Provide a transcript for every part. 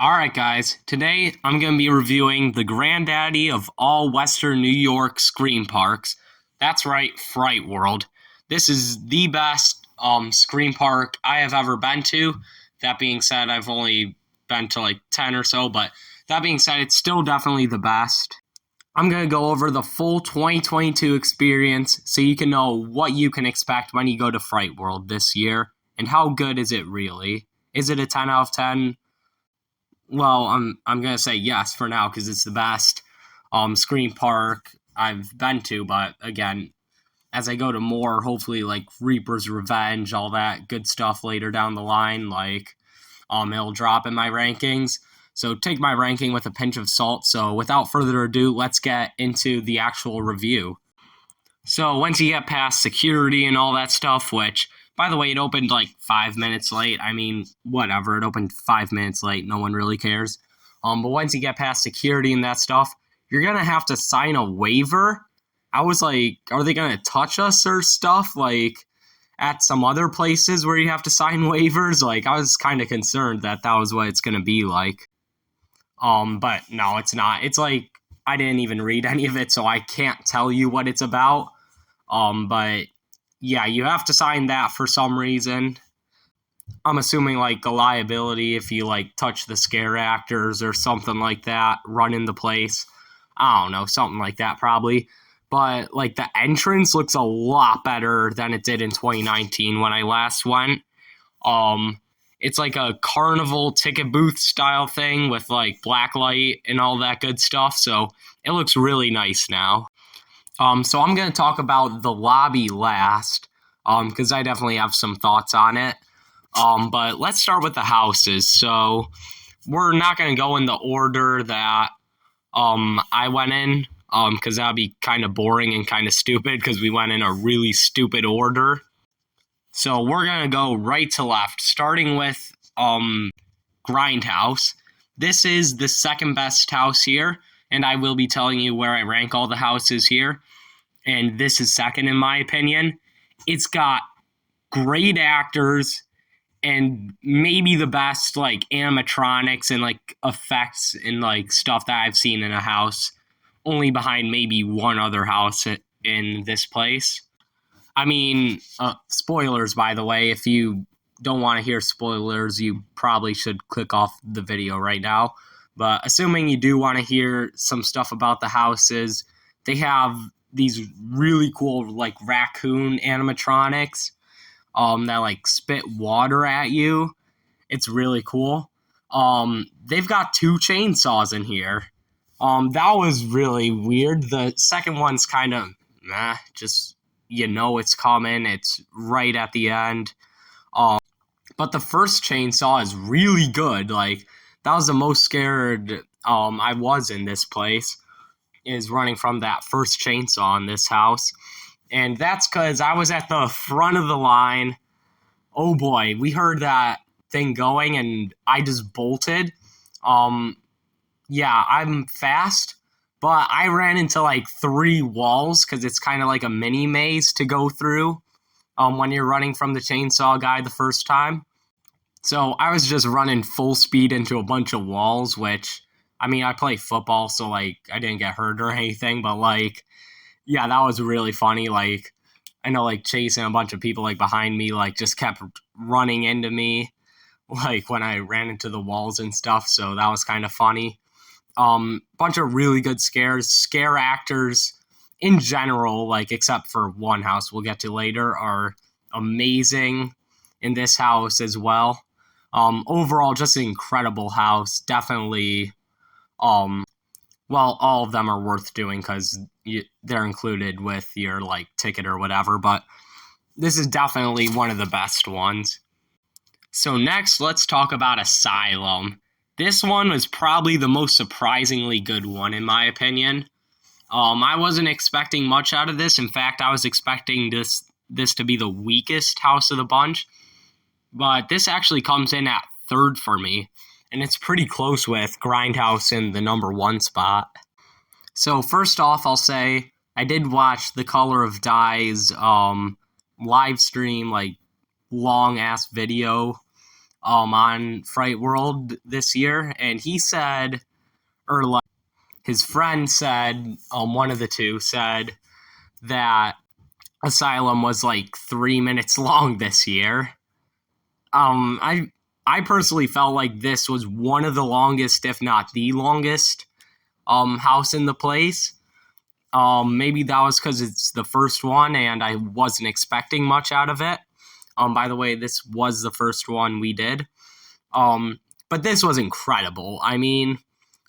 Alright guys, today I'm going to be reviewing the granddaddy of all Western New York scream parks. That's right, Frightworld. This is the best scream park I have ever been to. That being said, I've only been to like 10 or so, but that being said, it's still definitely the best. I'm going to go over the full 2022 experience so you can know what you can expect when you go to Frightworld this year, and how good is it really? Is it a 10 out of 10? Well, I'm gonna say yes for now because it's the best screen park I've been to. But again, as I go to more, hopefully like Reaper's Revenge, all that good stuff later down the line, like it'll drop in my rankings. So take my ranking with a pinch of salt. So without further ado, let's get into the actual review. So once you get past security and all that stuff, which, by the way, it opened like 5 minutes late. I mean, whatever. It opened 5 minutes late. No one really cares. But once you get past security and that stuff, you're going to have to sign a waiver. I was like, are they going to touch us or stuff? Like, at some other places where you have to sign waivers? Like, I was kind of concerned that that was what it's going to be like. But no, it's not. It's like, I didn't even read any of it, so I can't tell you what it's about. But yeah, you have to sign that for some reason. I'm assuming like a liability if you like touch the scare actors or something like that, running the place. I don't know, something like that probably. But like the entrance looks a lot better than it did in 2019 when I last went. It's like a carnival ticket booth style thing with like black light and all that good stuff. So it looks really nice now. So I'm going to talk about the lobby last, because I definitely have some thoughts on it. But let's start with the houses. So we're not going to go in the order that I went in, because that'd be kind of boring and kind of stupid because we went in a really stupid order. So we're going to go right to left, starting with Grindhouse. This is the second best house here, and I will be telling you where I rank all the houses here. And this is second in my opinion. It's got great actors and maybe the best like animatronics and like effects and like stuff that I've seen in a house, only behind maybe one other house in this place. I mean, spoilers, by the way. If you don't want to hear spoilers, you probably should click off the video right now. But assuming you do want to hear some stuff about the houses, they have these really cool like raccoon animatronics that like spit water at you. It's really cool. They've got two chainsaws in here. That was really weird. The second one's kind of just it's coming. It's right at the end. But the first chainsaw is really good. Like, that was the most scared I was in this place, is running from that first chainsaw in this house. And that's because I was at the front of the line. Oh boy, we heard that thing going and I just bolted. Yeah, I'm fast, but I ran into like 3 walls because it's kind of like a mini maze to go through when you're running from the chainsaw guy the first time. So I was just running full speed into a bunch of walls, which, I mean, I play football, so like I didn't get hurt or anything, but like, yeah, that was really funny. Like, I know like chasing a bunch of people like behind me, like just kept running into me, like when I ran into the walls and stuff. So that was kind of funny. Bunch of really good scares. Scare actors in general, like except for one house we'll get to later, are amazing in this house as well. Overall, just an incredible house. Definitely, well, all of them are worth doing because they're included with your like ticket or whatever, but this is definitely one of the best ones. So next, let's talk about Asylum. This one was probably the most surprisingly good one, in my opinion. I wasn't expecting much out of this. In fact, I was expecting this to be the weakest house of the bunch. But this actually comes in at third for me. And it's pretty close with Grindhouse in the number 1 spot. So first off, I'll say I did watch the Color of Dye's live stream, like long-ass video on Frightworld this year, and he said, or like his friend said, one of the two said that Asylum was like 3 minutes long this year. I personally felt like this was one of the longest, if not the longest, house in the place. Maybe that was because it's the first one and I wasn't expecting much out of it. By the way, this was the first one we did. But this was incredible. I mean,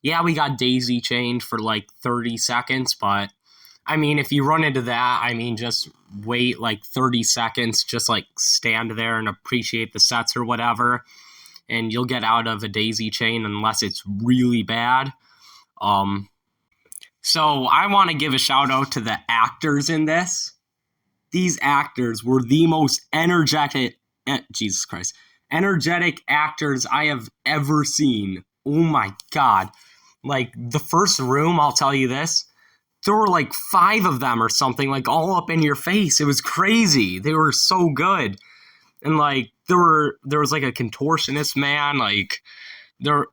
yeah, we got daisy chained for like 30 seconds, but I mean, if you run into that, I mean, just wait like 30 seconds, just like stand there and appreciate the sets or whatever, and you'll get out of a daisy chain unless it's really bad. So I want to give a shout out to the actors in this. These actors were the most Jesus Christ, energetic actors I have ever seen. Oh my God. Like the first room, I'll tell you this, there were like 5 of them or something, like all up in your face. It was crazy. They were so good. And like there was like a contortionist man, like there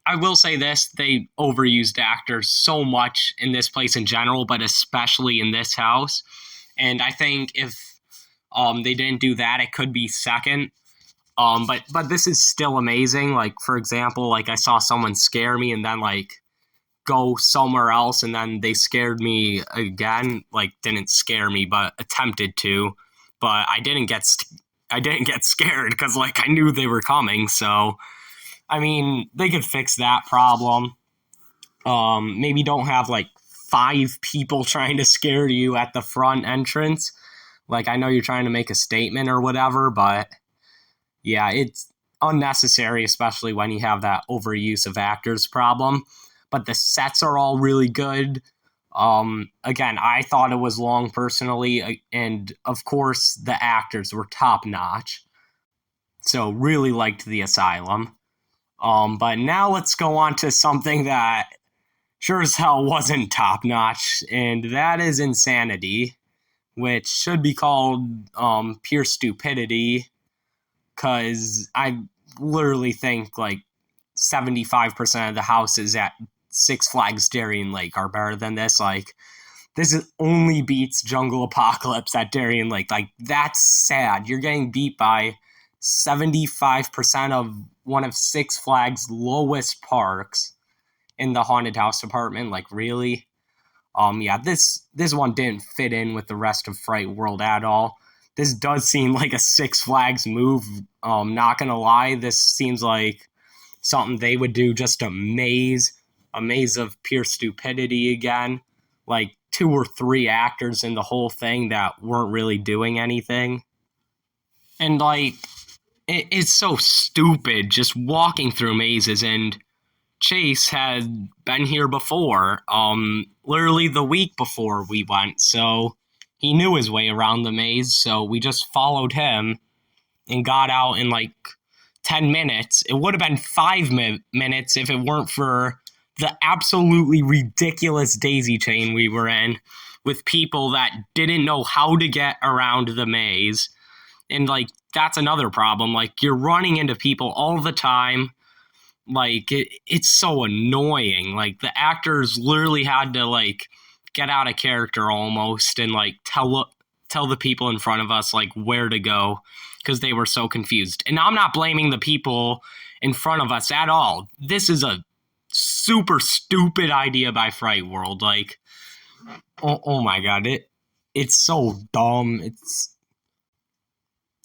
I will say this, they overused actors so much in this place in general, but especially in this house. And I think if they didn't do that, it could be second. But this is still amazing. Like, for example, like I saw someone scare me and then like go somewhere else, and then they scared me again. Like, didn't scare me, but attempted to. But I didn't get scared because like I knew they were coming. So I mean, they could fix that problem. Maybe don't have like 5 people trying to scare you at the front entrance. Like, I know you're trying to make a statement or whatever, but yeah, it's unnecessary, especially when you have that overuse of actors problem. But the sets are all really good. Again, I thought it was long personally, and of course, the actors were top notch. So, really liked the Asylum. But now let's go on to something that sure as hell wasn't top notch, and that is Insanity, which should be called pure stupidity, because I literally think like 75% of the houses at Six Flags Darien Lake are better than this. Like, only beats Jungle Apocalypse at Darien Lake. Like, that's sad. You're getting beat by 75% of one of Six Flags' lowest parks in the haunted house department. Like, really? Yeah, this one didn't fit in with the rest of Fright World at all. This does seem like a Six Flags move. Not gonna lie, this seems like something they would do, just a maze of pure stupidity again. Like 2 or 3 actors in the whole thing that weren't really doing anything. And like, it's so stupid just walking through mazes, and Chase had been here before, literally the week before we went, so he knew his way around the maze, so we just followed him and got out in like 10 minutes. It would have been 5 minutes if it weren't for the absolutely ridiculous daisy chain we were in with people that didn't know how to get around the maze. And like, that's another problem. Like, you're running into people all the time. Like, it's so annoying. Like, the actors literally had to like get out of character almost and like tell the people in front of us like where to go, because they were so confused. And I'm not blaming the people in front of us at all. This is a super stupid idea by Fright World. Like, oh my God, it's so dumb.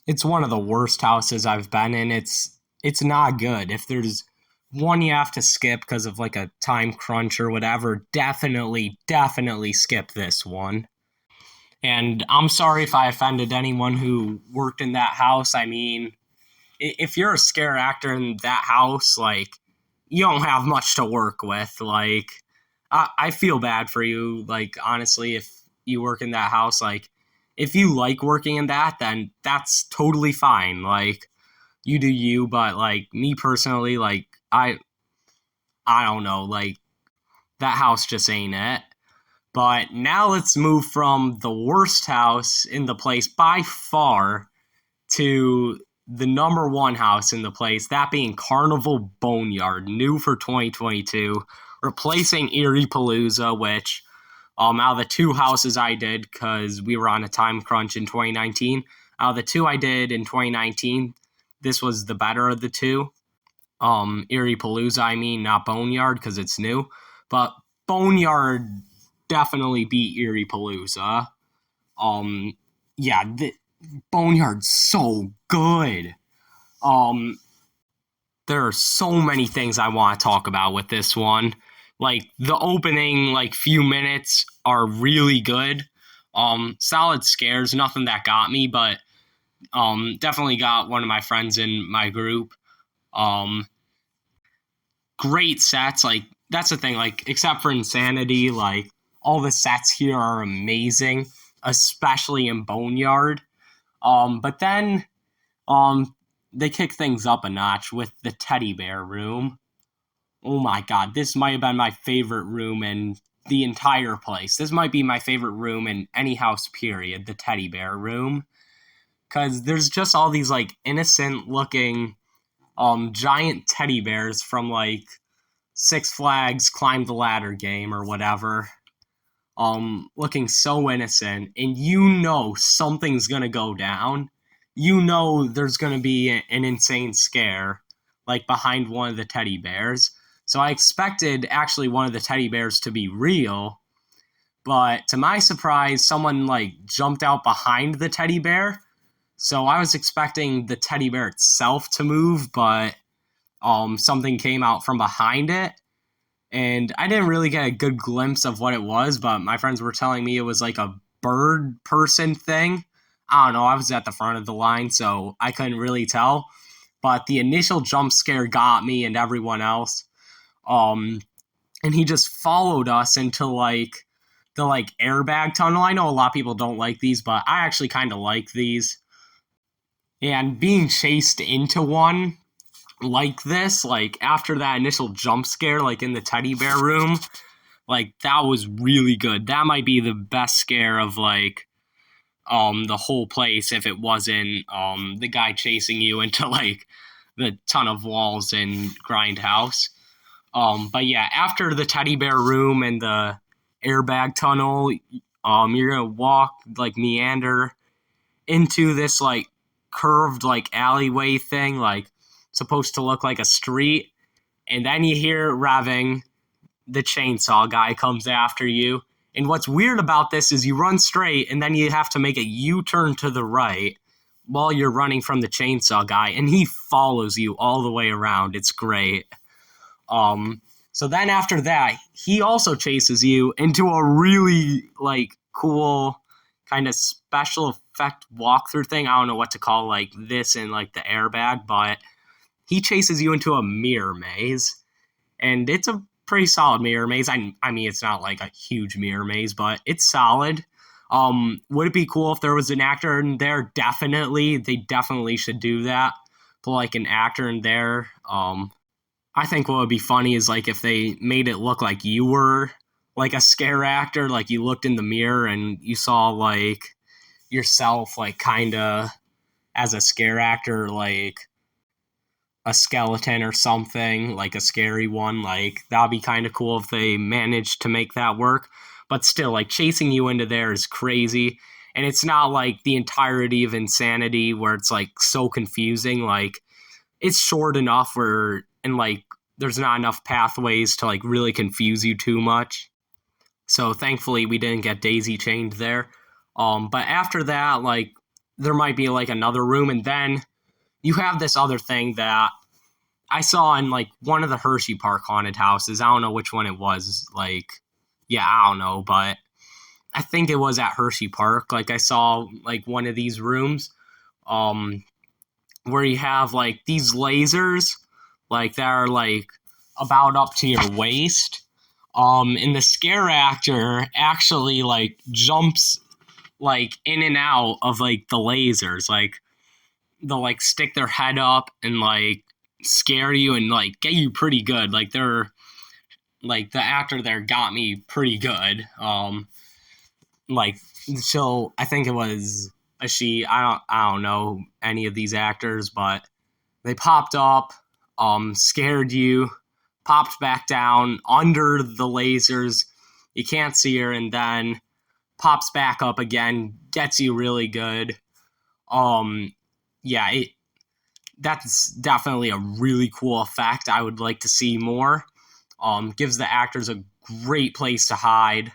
It's one of the worst houses I've been in. It's not good. If there's one you have to skip because of like a time crunch or whatever, definitely skip this one. And I'm sorry if I offended anyone who worked in that house. I mean, if you're a scare actor in that house, like, you don't have much to work with. Like, I feel bad for you. Like, honestly, if you work in that house, like, if you like working in that, then that's totally fine. Like, you do you, but like me personally, like, I don't know, like, that house just ain't it. But now let's move from the worst house in the place by far to the number one house in the place, that being Carnival Boneyard, new for 2022, replacing Erie Palooza, which out of the two houses I did, because we were on a time crunch in 2019, out of the two I did in 2019, this was the better of the two. Erie Palooza, I mean, not Boneyard, because it's new. But Boneyard definitely beat Erie Palooza. Yeah, Boneyard's so good. There are so many things I want to talk about with this one. Like, the opening, few minutes are really good. Solid scares, nothing that got me, but definitely got one of my friends in my group. Great sets, that's the thing, except for Insanity, all the sets here are amazing, especially in Boneyard. But then they kick things up a notch with the teddy bear room. Oh my god, this might have been my favorite room in the entire place. This might be my favorite room in any house, period, the teddy bear room. Because there's just all these, innocent looking giant teddy bears from, Six Flags Climb the Ladder game or whatever. Looking so innocent, and something's gonna go down. There's gonna be an insane scare, behind one of the teddy bears. So I expected actually one of the teddy bears to be real, but to my surprise, someone jumped out behind the teddy bear. So I was expecting the teddy bear itself to move, but something came out from behind it. And I didn't really get a good glimpse of what it was, but my friends were telling me it was like a bird person thing. I don't know, I was at the front of the line, so I couldn't really tell. But the initial jump scare got me and everyone else. And he just followed us into the airbag tunnel. I know a lot of people don't like these, but I actually kind of like these. And being chased into one like this, after that initial jump scare, in the teddy bear room, that was really good. That might be the best scare of the whole place if it wasn't the guy chasing you into the ton of walls in Grindhouse. But yeah, after the teddy bear room and the airbag tunnel, you're gonna walk meander into this curved alleyway thing, supposed to look like a street, and then you hear revving. The chainsaw guy comes after you, and what's weird about this is you run straight and then you have to make a U-turn to the right while you're running from the chainsaw guy, and he follows you all the way around. It's great. So then after that, he also chases you into a really cool kind of special effect walkthrough thing. I don't know what to call this in the airbag, but he chases you into a mirror maze, and it's a pretty solid mirror maze. I mean, it's not a huge mirror maze, but it's solid. Would it be cool if there was an actor in there? Definitely. They definitely should do that. Put an actor in there. I think what would be funny is if they made it look like you were a scare actor, you looked in the mirror and you saw yourself kind of as a scare actor, a skeleton or something, a scary one. That'd be kind of cool if they managed to make that work. But still, chasing you into there is crazy. And it's not the entirety of Insanity where it's so confusing. It's short enough where, and there's not enough pathways to really confuse you too much. So thankfully we didn't get daisy chained there. But after that, there might be another room, and then you have this other thing that I saw in one of the Hershey Park haunted houses. I don't know which one it was. Yeah, I don't know, but I think it was at Hershey Park. I saw one of these rooms where you have these lasers that are about up to your waist. And the scare actor actually jumps in and out of the lasers. They'll stick their head up and scare you and get you pretty good. They're the actor there got me pretty good. So I think it was I don't know any of these actors, but they popped up, scared you, popped back down under the lasers. You can't see her, and then pops back up again, gets you really good. Um, yeah, that's definitely a really cool effect. I would like to see more. Gives the actors a great place to hide.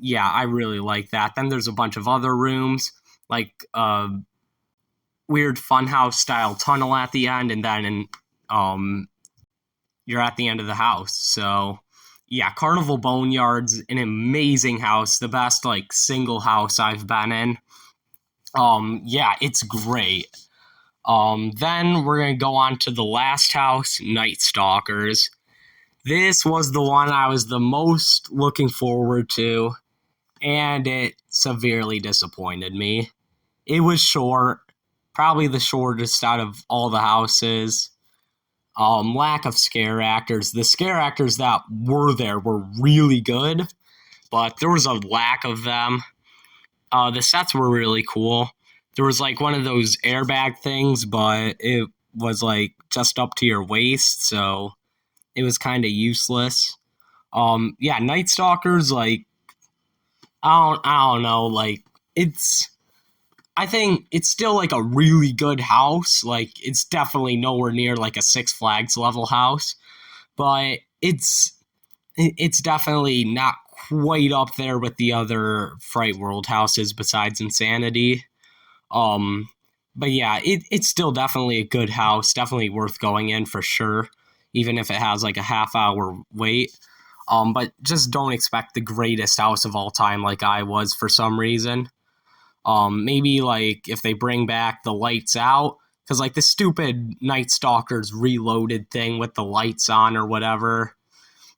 Yeah, I really like that. Then there's a bunch of other rooms, like weird funhouse style tunnel at the end, and then um, you're at the end of the house. So yeah, Carnival Boneyard's an amazing house, the best like single house I've been in. Yeah, it's great. Then we're gonna go on to the last house, Night Stalkers. This was the one I was the most looking forward to, and it severely disappointed me. It was short, probably the shortest out of all the houses. Lack of scare actors. The scare actors that were there were really good, but there was a lack of them. The sets were really cool. There was like one of those airbag things, but it was like just up to your waist, so it was kind of useless. Yeah, Night Stalkers, like I don't know, like it's I think it's still like a really good house. Like it's definitely nowhere near like a Six Flags level house, but it's definitely not quite up there with the other Fright World houses besides Insanity. Um, but yeah, it's still definitely a good house. Definitely worth going in for sure, even if it has like a half-hour wait. But just don't expect the greatest house of all time like I was for some reason. Maybe like if they bring back the lights out, because like the stupid Night Stalkers Reloaded thing with the lights on or whatever.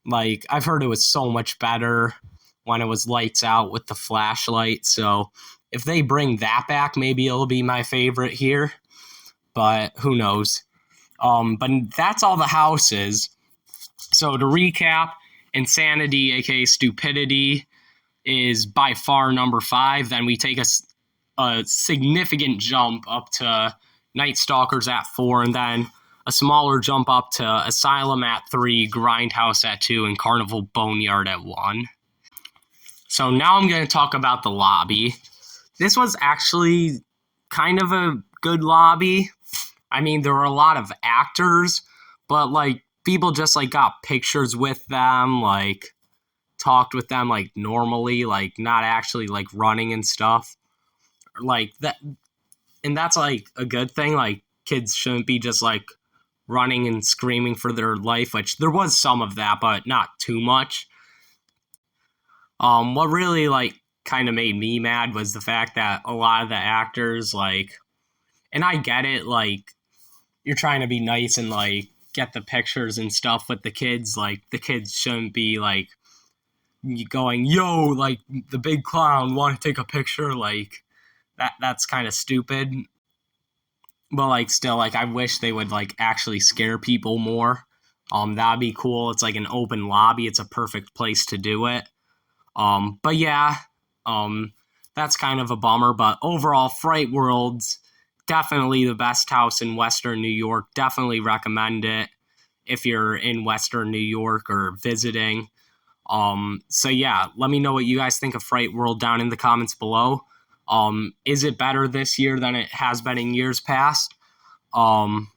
Like I've heard it was so much better when it was lights out with the flashlight. So if they bring that back, maybe it'll be my favorite here. But who knows? But that's all the houses. So to recap, Insanity, aka Stupidity, is by far number 5. Then we take a significant jump up to Night Stalkers at 4, and then a smaller jump up to Asylum at 3, Grindhouse at 2, and Carnival Boneyard at 1. So now I'm going to talk about the lobby. This was actually kind of a good lobby. I mean, there were a lot of actors, but like people just like got pictures with them, like talked with them like normally, like not actually like running and stuff. Like that, and that's like a good thing. Like kids shouldn't be just like running and screaming for their life, which there was some of that, but not too much. What really like kind of made me mad was the fact that a lot of the actors like, and I get it, like you're trying to be nice and like get the pictures and stuff with the kids. Like the kids shouldn't be like going, yo, like the big clown want to take a picture, like that's kind of stupid. But like still, like I wish they would like actually scare people more. That'd be cool. It's like an open lobby. It's a perfect place to do it. But yeah, um that's kind of a bummer. But overall, Fright World's definitely the best house in Western New York. Definitely recommend it if you're in Western New York or visiting. So yeah, let me know what you guys think of Fright World down in the comments below. Is it better this year than it has been in years past? Um,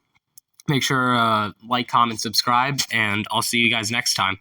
Make sure like, comment, subscribe, and I'll see you guys next time.